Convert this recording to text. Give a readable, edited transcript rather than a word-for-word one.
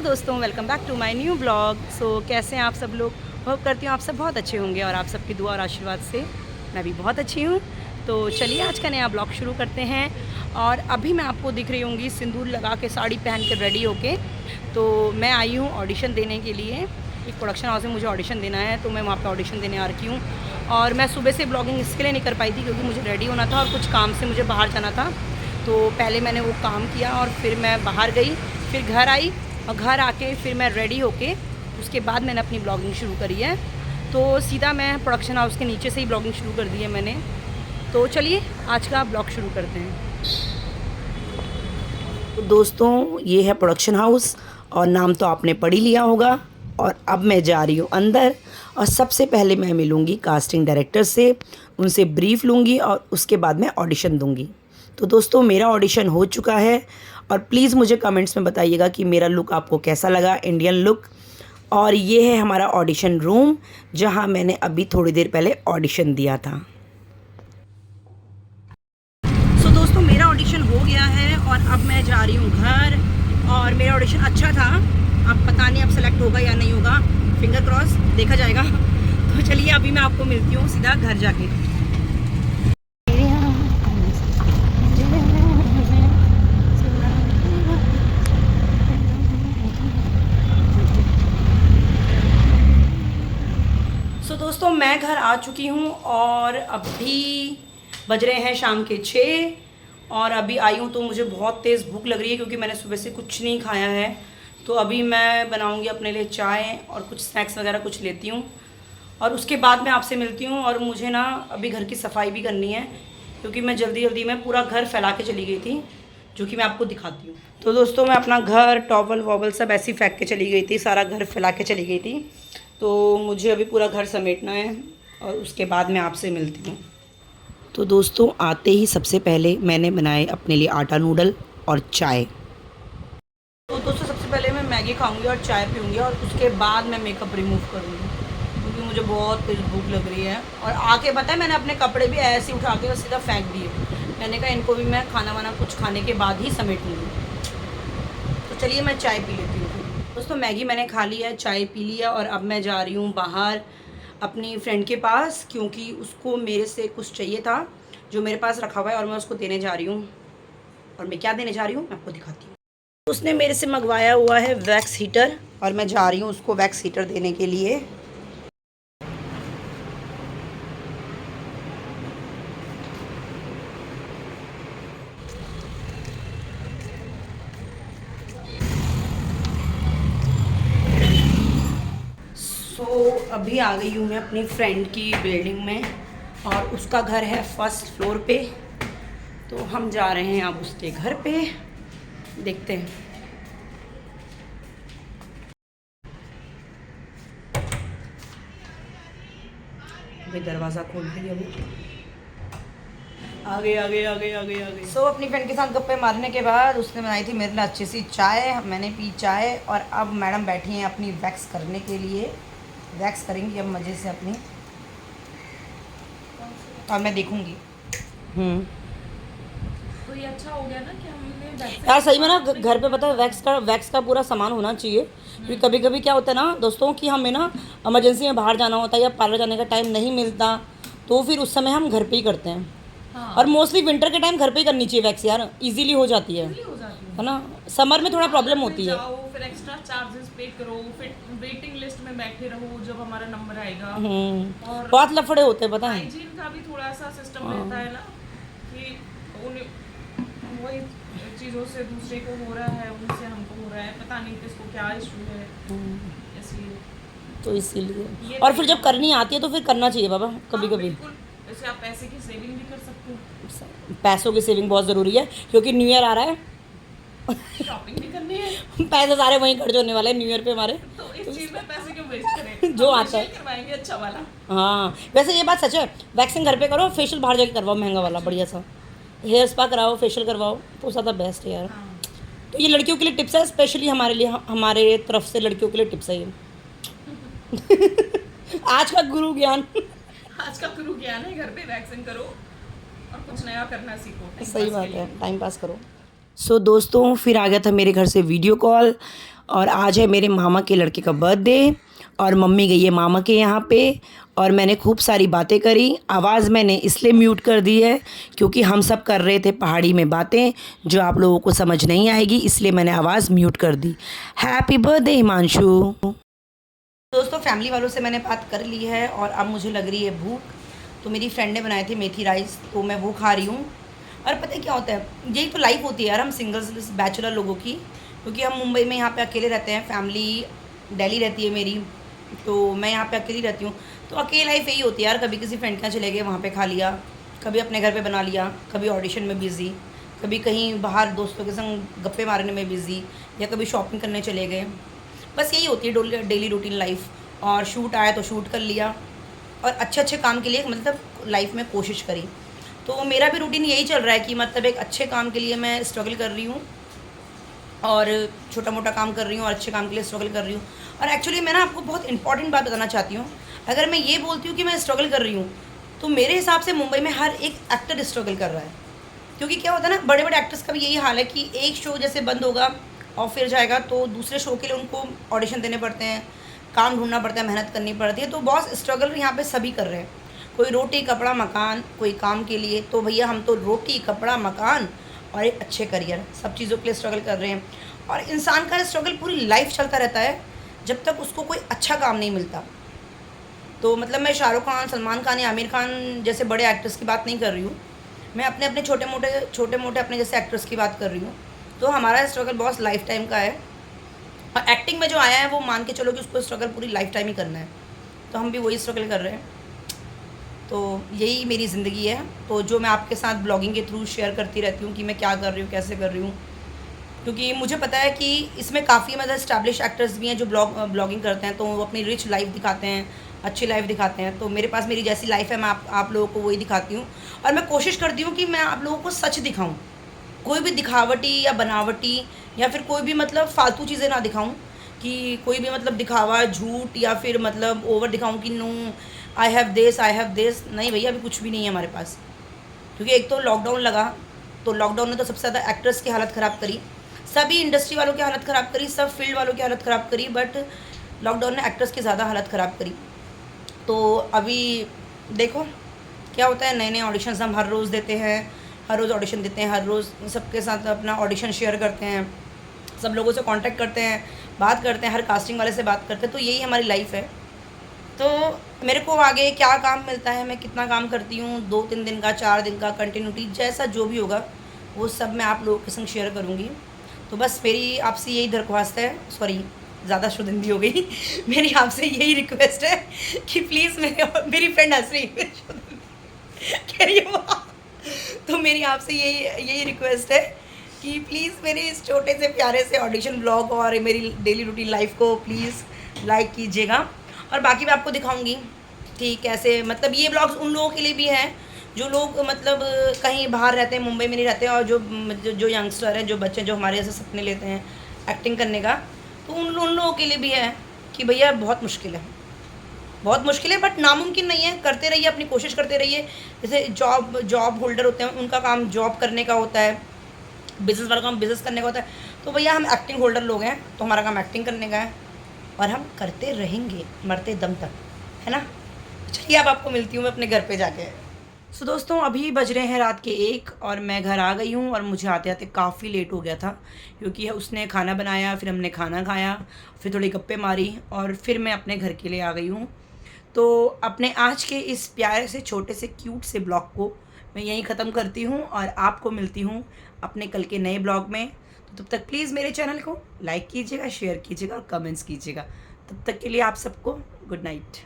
दोस्तों, welcome back to my new blog. कैसे हैं आप सब लोग? होप करती हूँ आप सब बहुत अच्छे होंगे और आप सबकी दुआ और आशीर्वाद से मैं भी बहुत अच्छी हूँ। तो चलिए आज का नया ब्लॉग शुरू करते हैं। और अभी मैं आपको दिख रही होंगी सिंदूर लगा के, साड़ी पहन के रेडी होके। तो मैं आई हूँ ऑडिशन देने के लिए। एक प्रोडक्शन हाउस में मुझे ऑडिशन देना है, तो मैं वहाँ पर ऑडिशन देने आ रही हूँ। और मैं सुबह से ब्लॉगिंग इसके लिए नहीं कर पाई थी क्योंकि मुझे रेडी होना था और कुछ काम से मुझे बाहर जाना था। तो पहले मैंने वो काम किया और फिर मैं बाहर गई, फिर घर आई और घर आके फिर मैं रेडी होके उसके बाद मैंने अपनी ब्लॉगिंग शुरू करी है। तो सीधा मैं प्रोडक्शन हाउस के नीचे से ही ब्लॉगिंग शुरू कर दी है मैंने। तो चलिए आज का ब्लॉग शुरू करते हैं। तो दोस्तों, ये है प्रोडक्शन हाउस और नाम तो आपने पढ़ ही लिया होगा। और अब मैं जा रही हूँ अंदर और सबसे पहले मैं मिलूँगी कास्टिंग डायरेक्टर से, उनसे ब्रीफ लूँगी और उसके बाद मैं ऑडिशन दूँगी। तो दोस्तों, मेरा ऑडिशन हो चुका है और प्लीज़ मुझे कमेंट्स में बताइएगा कि मेरा लुक आपको कैसा लगा, इंडियन लुक। और ये है हमारा ऑडिशन रूम जहाँ मैंने अभी थोड़ी देर पहले ऑडिशन दिया था। दोस्तों, मेरा ऑडिशन हो गया है और अब मैं जा रही हूँ घर। और मेरा ऑडिशन अच्छा था, अब पता नहीं अब सेलेक्ट होगा या नहीं होगा, फिंगर क्रॉस, देखा जाएगा। तो चलिए अभी मैं आपको मिलती हूँ सीधा घर जाके। दोस्तों, मैं घर आ चुकी हूँ और अभी बज रहे हैं शाम के 6 और अभी आई हूँ तो मुझे बहुत तेज़ भूख लग रही है क्योंकि मैंने सुबह से कुछ नहीं खाया है। तो अभी मैं बनाऊँगी अपने लिए चाय और कुछ स्नैक्स वगैरह कुछ लेती हूँ और उसके बाद मैं आपसे मिलती हूँ। और मुझे ना अभी घर की सफाई भी करनी है क्योंकि मैं जल्दी जल्दी में पूरा घर फैला के चली गई थी, जो कि मैं आपको दिखाती हूँ। तो दोस्तों, मैं अपना घर टॉवल वॉवल सब ऐसे ही फेंक के चली गई थी, सारा घर फैला के चली गई थी। तो मुझे अभी पूरा घर समेटना है और उसके बाद मैं आपसे मिलती हूँ। तो दोस्तों, आते ही सबसे पहले मैंने बनाए अपने लिए आटा नूडल और चाय। तो दोस्तों, सबसे पहले मैं मैगी खाऊंगी और चाय पीऊँगी और उसके बाद मैं मेकअप रिमूव करूँगी क्योंकि मुझे बहुत तेज़ भूख लग रही है। और आके पता है मैंने अपने कपड़े भी ऐसे उठा के सीधा फेंक दिए। मैंने कहा इनको भी मैं खाना वाना कुछ खाने के बाद ही समेटूँगी। तो चलिए मैं चाय पी लेती हूँ। दोस्तों, मैगी मैंने खा ली है, चाय पी लिया और अब मैं जा रही हूँ बाहर अपनी फ्रेंड के पास क्योंकि उसको मेरे से कुछ चाहिए था जो मेरे पास रखा हुआ है और मैं उसको देने जा रही हूँ। और मैं क्या देने जा रही हूँ मैं आपको दिखाती हूँ। उसने मेरे से मंगवाया हुआ है वैक्स हीटर और मैं जा रही हूँ उसको वैक्स हीटर देने के लिए। अभी आ गई हूँ मैं अपनी फ्रेंड की बिल्डिंग में और उसका घर है फर्स्ट फ्लोर पे। तो हम जा रहे हैं अब उसके घर पे, देखते हैं। अभी दरवाज़ा खोल दिया, अभी आ गए। अपनी फ्रेंड के साथ गप्पे मारने के बाद उसने बनाई थी मेरे लिए अच्छी सी चाय, मैंने पी चाय और अब मैडम बैठी हैं अपनी वैक्स करने के लिए। वैक्स करेंगी अब मज़े से अपनी और मैं देखूंगी। तो ये अच्छा हो गया ना कि हमने यार सही में ना घर पे पता है वैक्स का पूरा सामान होना चाहिए क्योंकि कभी कभी क्या होता है ना दोस्तों कि हमें ना इमरजेंसी में बाहर जाना होता है या पार्लर जाने का टाइम नहीं मिलता, तो फिर उस समय हम घर पे ही करते हैं। हाँ। और मोस्टली विंटर के टाइम घर पे ही करनी चाहिए वैक्स यार, इजीली हो जाती है ना। समर में थोड़ा प्रॉब्लम होती है, फिर एक्स्ट्रा चार्जेस पे करो, फिर वेटिंग लिस्ट में बैठे रहो जब हमारा नंबर आएगा। और बहुत लफड़े होते हैं, पता है। हाइजीन का भी थोड़ा सा सिस्टम रहता है ना कि वही चीज़ों से दूसरे को हो रहा है, उनसे हमको हो रहा है, पता नहीं किसको क्या इशू है, इसलिए तो इसीलिए। और फिर जब करनी आती है तो फिर करना चाहिए बाबा कभी कभी। जैसे आप पैसे की सेविंग भी कर सकते हो। पैसों की सेविंग बहुत ज़रूरी है क्योंकि न्यू ईयर आ रहा है, शॉपिंग भी करनी है। पैसे सारे वहीं खर्च होने वाले हैं न्यू ईयर पे हमारे। तो इस चीज़ में पैसे क्यों वेस्ट करें, जो आता है करवाएंगे अच्छा वाला। हाँ, वैसे ये बात सच है, वैक्सिंग घर पे करो, फेशियल बाहर जाके करवाओ महंगा वाला बढ़िया सा, हेयर स्पा कराओ, फेशियल करवाओ, तो ज़्यादा बेस्ट है यार। हाँ। तो ये लड़कियों के लिए टिप्स है, स्पेशली हमारे लिए, हमारे तरफ से लड़कियों के लिए टिप्स है ये। आज का गुरु ज्ञान है, घर पे वैक्सिंग करो और कुछ नया करना सीखो। सही बात है, टाइम पास करो। सो दोस्तों फिर आ गया था मेरे घर से वीडियो कॉल, और आज है मेरे मामा के लड़के का बर्थडे, और मम्मी गई है मामा के यहाँ पे, और मैंने खूब सारी बातें करी। आवाज़ मैंने इसलिए म्यूट कर दी है क्योंकि हम सब कर रहे थे पहाड़ी में बातें जो आप लोगों को समझ नहीं आएगी, इसलिए मैंने आवाज़ म्यूट कर दी। Happy birthday Himanshu. दोस्तों फैमिली वालों से मैंने बात कर ली है और अब मुझे लग रही है भूख, तो मेरी फ्रेंड ने बनाए थे मेथी राइस, तो मैं वो खा रही हूँ। और पता है क्या होता है, यही तो लाइफ होती है यार हम सिंगल्स बैचलर लोगों की, क्योंकि हम मुंबई में यहाँ पे अकेले रहते हैं, फैमिली दिल्ली रहती है मेरी, तो मैं यहाँ पे अकेली रहती हूँ। तो अकेली लाइफ यही होती है यार, कभी किसी फ्रेंड के यहाँ चले गए वहाँ पे खा लिया, कभी अपने घर पे बना लिया, कभी ऑडिशन में बिज़ी, कभी कहीं बाहर दोस्तों के संग गप्पे मारने में बिज़ी, या कभी शॉपिंग करने चले गए। बस यही होती है डेली रूटीन लाइफ। और शूट आया तो शूट कर लिया, और अच्छे अच्छे काम के लिए मतलब लाइफ में कोशिश करी। तो मेरा भी रूटीन यही चल रहा है कि मतलब एक अच्छे काम के लिए मैं स्ट्रगल कर रही हूँ, और छोटा मोटा काम कर रही हूँ, और अच्छे काम के लिए स्ट्रगल कर रही हूँ। और एक्चुअली मैं ना आपको बहुत इंपॉर्टेंट बात बताना चाहती हूँ। अगर मैं ये बोलती हूँ कि मैं स्ट्रगल कर रही हूँ, तो मेरे हिसाब से मुंबई में हर एक एक्टर स्ट्रगल कर रहा है। क्योंकि क्या होता है ना, बड़े बड़े एक्टर्स का भी यही हाल है कि एक शो जैसे बंद होगा और फिर जाएगा, तो दूसरे शो के लिए उनको ऑडिशन देने पड़ते हैं, काम ढूंढना पड़ता है, मेहनत करनी पड़ती है। तो बहुत स्ट्रगल यहाँ पे सभी कर रहे हैं, कोई रोटी कपड़ा मकान, कोई काम के लिए। तो भैया हम तो रोटी कपड़ा मकान और एक अच्छे करियर, सब चीज़ों के लिए स्ट्रगल कर रहे हैं। और इंसान का स्ट्रगल पूरी लाइफ चलता रहता है जब तक उसको कोई अच्छा काम नहीं मिलता। तो मतलब मैं शाहरुख खान, सलमान खान या आमिर खान जैसे बड़े एक्टर्स की बात नहीं कर रही हूँ, मैं अपने अपने छोटे मोटे अपने जैसे एक्टर्स की बात कर रही हूँ। तो हमारा स्ट्रगल बहुत लाइफ टाइम का है, और एक्टिंग में जो आया है वो मान के चलो कि उसको स्ट्रगल पूरी लाइफ टाइम ही करना है। तो हम भी वही स्ट्रगल कर रहे हैं। तो यही मेरी ज़िंदगी है, तो जो मैं आपके साथ ब्लॉगिंग के थ्रू शेयर करती रहती हूँ कि मैं क्या कर रही हूँ, कैसे कर रही हूँ। क्योंकि मुझे पता है कि इसमें काफ़ी मतलब एस्टैब्लिश एक्टर्स भी हैं जो ब्लॉगिंग करते हैं, तो वो अपनी रिच लाइफ दिखाते हैं, अच्छी लाइफ दिखाते हैं। तो मेरे पास मेरी जैसी लाइफ है, मैं आप लोगों को वही दिखाती हूँ। और मैं कोशिश करती हूँ कि मैं आप लोगों को सच दिखाऊँ, कोई भी दिखावटी या बनावटी या फिर कोई भी मतलब फालतू चीज़ें ना दिखाऊं, कि कोई भी मतलब दिखावा, झूठ, या फिर मतलब ओवर दिखाऊं कि नो आई हैव दिस। नहीं भैया, अभी कुछ भी नहीं है हमारे पास। क्योंकि एक तो लॉकडाउन लगा, तो लॉकडाउन ने तो सबसे ज़्यादा एक्टर्स की हालत ख़राब करी, सभी इंडस्ट्री वालों की हालत ख़राब करी, सब फील्ड वालों की हालत ख़राब करी, बट लॉकडाउन ने एक्टर्स की ज़्यादा हालत ख़राब करी। तो अभी देखो क्या होता है, नए नए ऑडिशंस हम हर रोज़ देते हैं, हर रोज़ ऑडिशन देते हैं, हर रोज़ सबके साथ अपना ऑडिशन शेयर करते हैं, सब लोगों से कांटेक्ट करते हैं, बात करते हैं, हर कास्टिंग वाले से बात करते हैं। तो यही हमारी लाइफ है। तो मेरे को आगे क्या काम मिलता है, मैं कितना काम करती हूँ, 2-3 दिन का, 4 दिन का, कंटिन्यूटी जैसा जो भी होगा वो सब मैं आप लोगों के संग शेयर करूँगी। तो बस मेरी आपसे यही दरख्वास्त है, सॉरी ज़्यादा शुद्ध हिंदी हो गई मेरी आपसे यही रिक्वेस्ट है कि प्लीज़ मेरी फ्रेंड हंस रही है कह रही है तो मेरी आपसे यही रिक्वेस्ट है कि प्लीज़ मेरे इस छोटे से प्यारे से ऑडिशन ब्लॉग और मेरी डेली रूटीन लाइफ को प्लीज़ लाइक कीजिएगा। और बाकी मैं आपको दिखाऊंगी कि कैसे, मतलब ये ब्लॉग्स उन लोगों के लिए भी हैं जो लोग मतलब कहीं बाहर रहते हैं, मुंबई में नहीं रहते हैं, और जो यंगस्टर हैं, जो बच्चे जो हमारे जैसे सपने लेते हैं एक्टिंग करने का, तो उन लोगों के लिए भी है कि भैया बहुत मुश्किल है, बहुत मुश्किल है, बट नामुमकिन नहीं है। करते रहिए, अपनी कोशिश करते रहिए। जैसे जॉब होल्डर होते हैं, उनका काम जॉब करने का होता है, बिज़नेस वालों का काम बिज़नेस करने का होता है। तो भैया हम एक्टिंग होल्डर लोग हैं, तो हमारा काम एक्टिंग करने का है, और हम करते रहेंगे मरते दम तक, है ना। चलिए अब आपको मिलती हूँ मैं अपने घर पे जाके। सो दोस्तों अभी बज रहे हैं रात के 1 और मैं घर आ गई हूँ, और मुझे आते आते काफ़ी लेट हो गया था, क्योंकि उसने खाना बनाया, फिर हमने खाना खाया, फिर थोड़ी गप्पे मारी, और फिर मैं अपने घर के लिए आ गई हूँ। तो अपने आज के इस प्यारे से छोटे से क्यूट से ब्लॉग को मैं यहीं ख़त्म करती हूँ, और आपको मिलती हूँ अपने कल के नए ब्लॉग में। तो तब तक प्लीज़ मेरे चैनल को लाइक कीजिएगा, शेयर कीजिएगा और कमेंट्स कीजिएगा। तब तक के लिए आप सबको गुड नाइट।